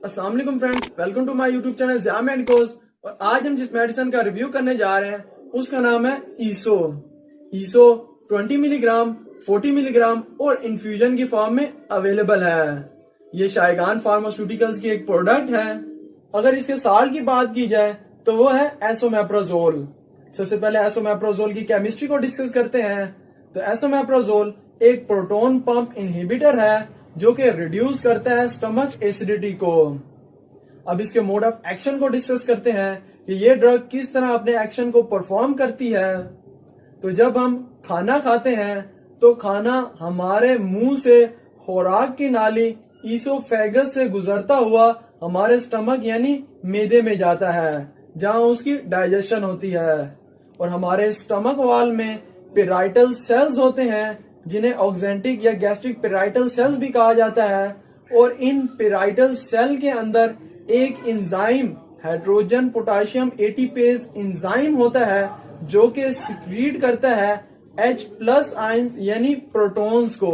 अस्सलाम वालेकुम friends, welcome to my YouTube channel Zia medicos. और आज हम जिस मेडिसिन का रिव्यू करने जा रहे हैं उसका नाम है ईसो। ईसो 20 मिलीग्राम, 40 मिलीग्राम और इन्फ्यूजन की फॉर्म में अवेलेबल है। ये शायगान फार्मास्यूटिकल्स की एक प्रोडक्ट है। अगर इसके साल की बात की जाए तो वो है एसोमेप्रोजोल। सबसे पहले एसोमेप्रोजोल की केमिस्ट्री को डिस्कस करते हैं। तो एसोमेप्रोजोल एक प्रोटॉन पंप इनहिबिटर है जो कि रिड्यूस करता है स्टमक एसिडिटी को। अब इसके मोड ऑफ एक्शन को डिस्कस करते हैं कि ये ड्रग किस तरह अपने एक्शन को परफॉर्म करती है। तो जब हम खाना खाते हैं तो खाना हमारे मुंह से खुराक की नाली ईसोफेगस से गुजरता हुआ हमारे स्टमक यानी मैदे में जाता है, जहां उसकी डाइजेशन होती है। और हमारे स्टमक वॉल में पेराइटल सेल्स होते हैं जिन्हें ऑक्जेंटिक या गैस्ट्रिक पेराइटल सेल्स भी कहा जाता है। और इन पेराइटल सेल के अंदर एक enzyme hydrogen potassium ATPase enzyme होता है जो कि सिक्रीट करता है H+ आयंस यानी प्रोटॉन्स को।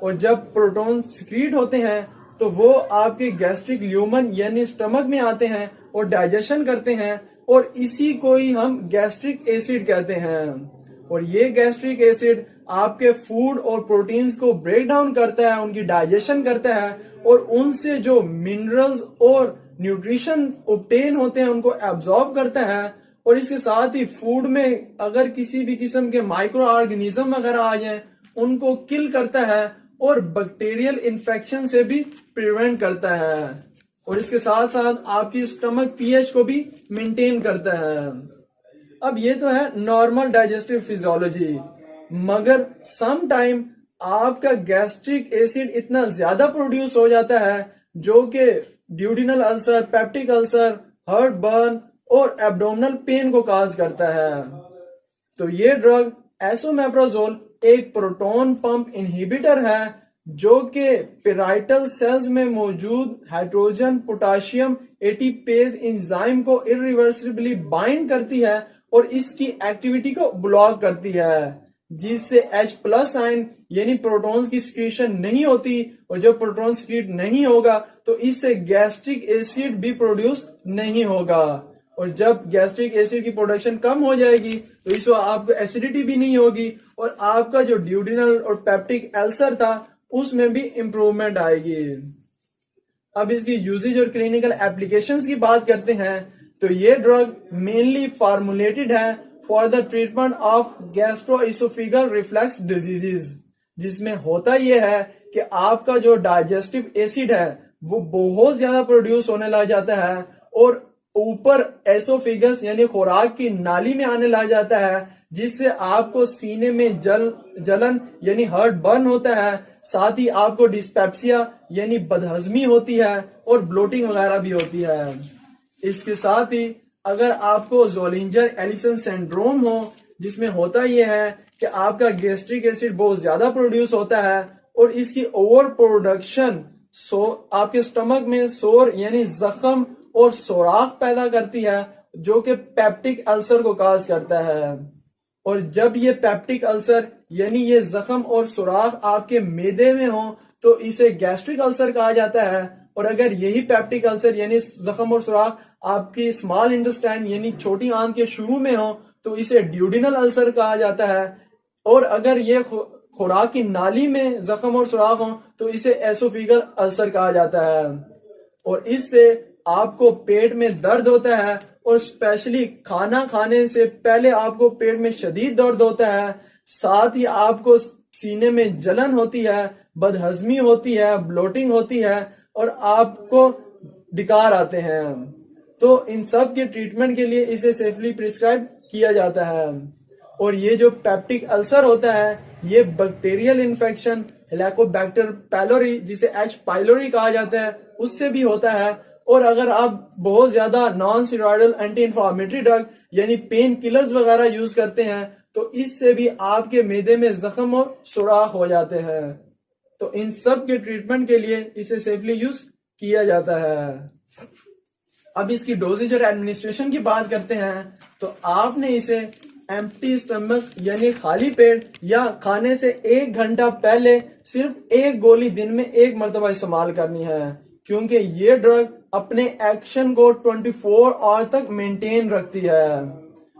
और जब प्रोटॉन सिक्रीट होते हैं तो वो आपके गैस्ट्रिक ल्यूमन यानी स्टमक में आते हैं और डाइजेशन करते हैं, और इसी को ही हम गैस्ट्रिक एसिड कहते हैं। और ये गैस्ट्रिक एसिड आपके फूड और प्रोटीन्स को ब्रेक डाउन करता है, उनकी डाइजेशन करता है, और उनसे जो मिनरल्स और न्यूट्रिशन ऑब्टेन होते हैं उनको एब्जॉर्ब करता है। और इसके साथ ही फूड में अगर किसी भी किस्म के माइक्रो ऑर्गेनिज्म वगैरह आ जाए उनको किल करता है, और बैक्टीरियल इन्फेक्शन से भी प्रिवेंट करता है। और इसके साथ साथ आपकी स्टमक पीएच को भी मेंटेन करता है। अब ये तो है नॉर्मल डाइजेस्टिव फिजियोलॉजी, मगर सम टाइम आपका गैस्ट्रिक एसिड इतना ज्यादा प्रोड्यूस हो जाता है जो कि duodenal ulcer, peptic ulcer, heart burn और एब्डोमिनल पेन को काज करता है। तो ये ड्रग एसोमेप्रोजोल एक प्रोटॉन पंप इनहिबिटर है जो कि पेराइटल सेल्स में मौजूद हाइड्रोजन पोटेशियम एटीपेज एंजाइम को इरिवर्सिबली बाइंड करती है और इसकी एक्टिविटी को ब्लॉक करती है, जिससे H+ आयन यानी प्रोटॉन्स की सिक्रीशन नहीं होती। और जब प्रोटॉन सिक्रीट नहीं होगा तो इससे गैस्ट्रिक एसिड भी प्रोड्यूस नहीं होगा। और जब गैस्ट्रिक एसिड की प्रोडक्शन कम हो जाएगी तो इससे आपको एसिडिटी भी नहीं होगी, और आपका जो ड्यूडिनल और पेप्टिक अल्सर था उसमें भी इंप्रूवमेंट आएगी। अब इसकी यूजेज और क्लिनिकल एप्लीकेशंस की बात करते हैं। तो ये ड्रग मेनली फार्मुलेटेड है for the treatment of gastroesophageal reflux diseases, जिसमें होता यह है कि आपका जो डाइजेस्टिव एसिड है वो बहुत ज्यादा प्रोड्यूस होने लग जाता है और ऊपर एसोफेगस यानी खुराक की नाली में आने लग जाता है, जिससे आपको सीने में जलन यानी हार्ट बर्न होता है। साथ ही आपको डिस्पेप्सिया यानी बदहजमी होती है और ब्लोटिंग वगैरह भी होती है। इसके साथ ही अगर आपको ज़ोलिंजर एलिसन सिंड्रोम हो, जिसमें होता यह है कि आपका गैस्ट्रिक एसिड बहुत ज्यादा प्रोड्यूस होता है और इसकी ओवर प्रोडक्शन आपके स्टमक में सोर यानी जख्म और सोराख पैदा करती है जो कि पेप्टिक अल्सर को काज करता है। और जब ये पेप्टिक अल्सर यानी ये जख्म और सुराख आपके मैदे में हो तो इसे गैस्ट्रिक अल्सर कहा जाता है। और अगर यही पेप्टिक अल्सर यानी जख्म और सुराख आपकी स्मॉल इंटेस्टाइन यानी छोटी आंत के शुरू में हो तो इसे ड्यूडिनल अल्सर कहा जाता है। और अगर ये खुराक की नाली में जख्म और सुराख हो तो इसे एसोफेगल अल्सर कहा जाता है। और इससे आपको पेट में दर्द होता है, और स्पेशली खाना खाने से पहले आपको पेट में शदीद दर्द होता है। साथ ही आपको सीने में जलन होती है, बदहजमी होती है, ब्लोटिंग होती है और आपको डिकार आते हैं। तो इन सब के ट्रीटमेंट के लिए इसे सेफली प्रिस्क्राइब किया जाता है। और ये जो पेप्टिक अल्सर होता है ये बैक्टीरियल इन्फेक्शन हेलिकोबैक्टर पायलोरी, जिसे H. पायलोरी कहा जाता है, उससे भी होता है। और अगर आप बहुत ज्यादा non steroidal anti inflammatory drug यानी पेन किलर्स वगैरह यूज करते हैं तो इससे भी आपके मैदे में जख्म और सुराख हो जाते हैं। तो इन सब के ट्रीटमेंट के लिए इसे सेफली यूज किया जाता है। अब इसकी डोजेज और एडमिनिस्ट्रेशन की बात करते हैं। तो आपने इसे एम्प्टी स्टमक यानी खाली पेट या खाने से 1 घंटा पहले सिर्फ 1 गोली दिन में 1 मरतबा इस्तेमाल करनी है। क्योंकि ये ड्रग अपने एक्शन को 24 आवर तक मेंटेन रखती है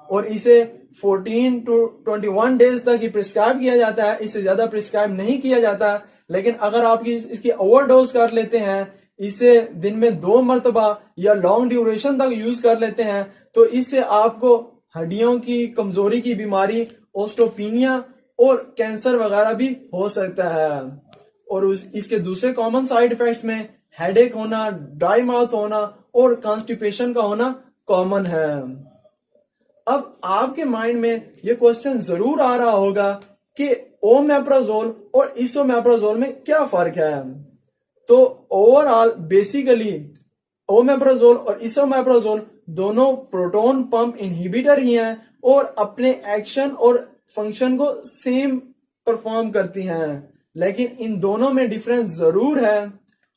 और इसे 14 to 21 डेज तक ही प्रिस्क्राइब किया जाता है, इससे ज्यादा प्रिस्क्राइब नहीं किया जाता। लेकिन अगर आप इसकी ओवरडोज कर लेते हैं, इसे दिन में 2 मरतबा या लॉन्ग ड्यूरेशन तक यूज कर लेते हैं, तो इससे आपको हड्डियों की कमजोरी की बीमारी, ओस्टोपीनिया और कैंसर वगैरह भी हो सकता है। और इसके दूसरे कॉमन साइड इफेक्ट्स में हेडेक होना, ड्राई माउथ होना और कॉन्स्टिपेशन का होना कॉमन है। अब आपके माइंड में ये क्वेश्चन जरूर आ रहा होगा कि ओमेप्राजोल और इसोमेप्राजोल में क्या फर्क है। तो ओवरऑल बेसिकली ओमेप्राजोल और इसोमेप्राजोल दोनों प्रोटॉन पंप इनहिबिटर ही हैं और अपने एक्शन और फंक्शन को सेम परफॉर्म करती हैं, लेकिन इन दोनों में डिफरेंस जरूर है।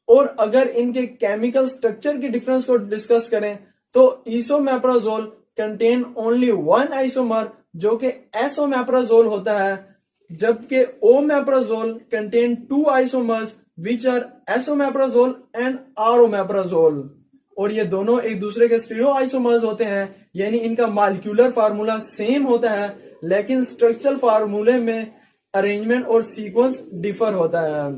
और अगर इनके केमिकल स्ट्रक्चर के डिफरेंस को डिस्कस करें तो इसोमेप्राजोल कंटेन ओनली 1 आइसोमर जो कि एसोमेप्राजोल होता है, जबकि omeprazole contain 2 isomers which are esomeprazole and R omeprazole. और ये दोनों एक दूसरे के स्टीरियो आइसोमर्स होते हैं, यानी इनका मॉलिक्यूलर फार्मूला सेम होता है, लेकिन स्ट्रक्चरल फार्मूले में अरेंजमेंट और सीक्वेंस डिफर होता है।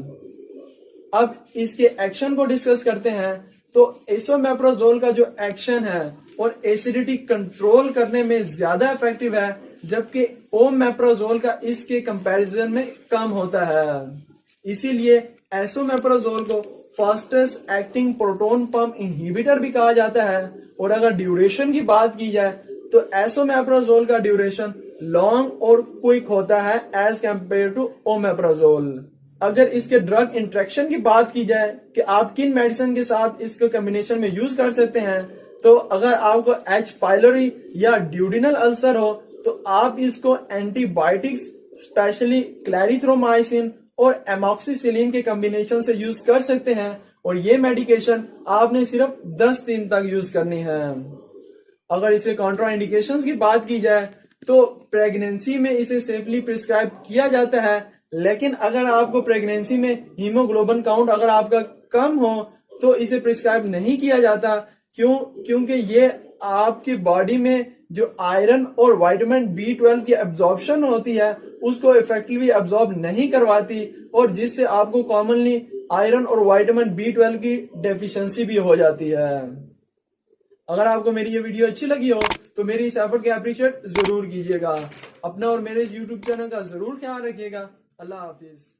अब इसके एक्शन को डिस्कस करते हैं। तो एसोमेप्राजोल का जो एक्शन है और एसिडिटी कंट्रोल करने में ज्यादा इफेक्टिव है, जबकि ओमेप्राजोल का इसके कंपैरिजन में कम होता है। इसीलिए एसोमेप्राजोल को fastest acting proton pump inhibitor भी कहा जाता है। और अगर ड्यूरेशन की बात की जाए तो एसोमेप्राजोल का ड्यूरेशन लॉन्ग और क्विक होता है एज कंपेयर टू ओमेप्राजोल। अगर इसके ड्रग इंटरेक्शन की बात की जाए कि आप किन मेडिसिन के साथ इसको कॉम्बिनेशन में यूज कर सकते हैं, तो अगर आपको एच पाइलोरी या ड्यूडिनल अल्सर हो तो आप इसको एंटीबायोटिक्स स्पेशली क्लैरिथ्रोमाइसिन और एमॉक्सिसिलिन के कॉम्बिनेशन से यूज कर सकते हैं। और ये मेडिकेशन आपने सिर्फ 10 दिन तक यूज करनी है। अगर इसे कॉन्ट्राइंडिकेशंस की बात की जाए तो प्रेगनेंसी में इसे सेफली प्रिस्क्राइब किया जाता है, लेकिन अगर आपको प्रेगनेंसी में हीमोग्लोबिन काउंट अगर आपका कम हो तो इसे प्रिस्क्राइब नहीं किया जाता। क्योंकि ये आपकी बॉडी में जो आयरन और विटामिन B12 की एब्जॉर्प्शन होती है उसको इफेक्टिवली एब्जॉर्ब नहीं करवाती, और जिससे आपको कॉमनली आयरन और विटामिन B12 की डेफिशिएंसी भी हो जाती है। अगर आपको मेरी ये वीडियो अच्छी लगी हो तो मेरी इस एफर्ट के अप्रिशिएट जरूर कीजिएगा। अपना और मेरे YouTube चैनल का जरूर ख्याल रखिएगा। अल्लाह हाफिज।